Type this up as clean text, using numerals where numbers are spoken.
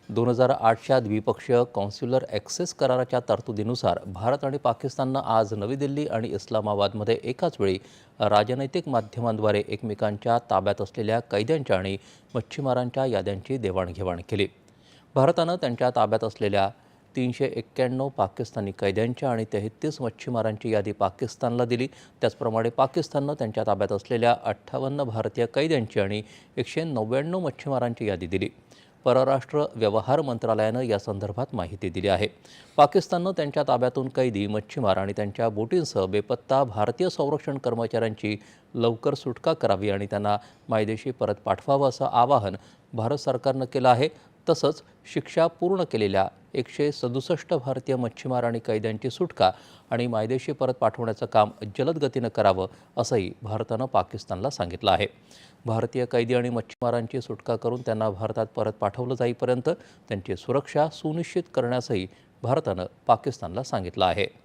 2008च्या द्विपक्षीय कॉन्स्युलर ॲक्सेस कराराच्या तरतुदीनुसार भारत आणि पाकिस्ताननं आज नवी दिल्ली आणि इस्लामाबादमध्ये एकाच वेळी राजनैतिक माध्यमांद्वारे एकमेकांच्या ताब्यात असलेल्या कैद्यांच्या आणि मच्छीमारांच्या याद्यांची देवाणघेवाण केली। भारतानं त्यांच्या ताब्यात असलेल्या 391 पाकिस्तानी कैद्यांच्या आणि 33 मच्छीमारांची यादी पाकिस्तानला दिली। त्याचप्रमाणे पाकिस्ताननं त्यांच्या ताब्यात असलेल्या 58 भारतीय कैद्यांची आणि 199 मच्छीमारांची यादी दिली। परराष्ट्र व्यवहार मंत्रालयानं या संदर्भात माहिती दिली आहे। पाकिस्ताननं त्यांच्या ताब्यातून कैदी, मच्छीमार आणि त्यांच्या बोटींसह बेपत्ता भारतीय संरक्षण कर्मचाऱ्यांची लवकर सुटका करावी आणि त्यांना मायदेशी परत पाठवावं असं आवाहन भारत सरकारनं केलं आहे। तसंच शिक्षा पूर्ण केलेल्या 167 भारतीय मच्छीमार आणि कैद्यांची सुटका आणि मायदेशी परत पाठवण्याचं काम जलद गतीनं करावं असंही भारतानं पाकिस्तानला सांगितलं आहे। भारतीय कैदी आणि मच्छीमारांची सुटका करून त्यांना भारतात परत पाठवलं जाईपर्यंत त्यांची सुरक्षा सुनिश्चित करण्यासही भारतानं पाकिस्तानला सांगितलं आहे।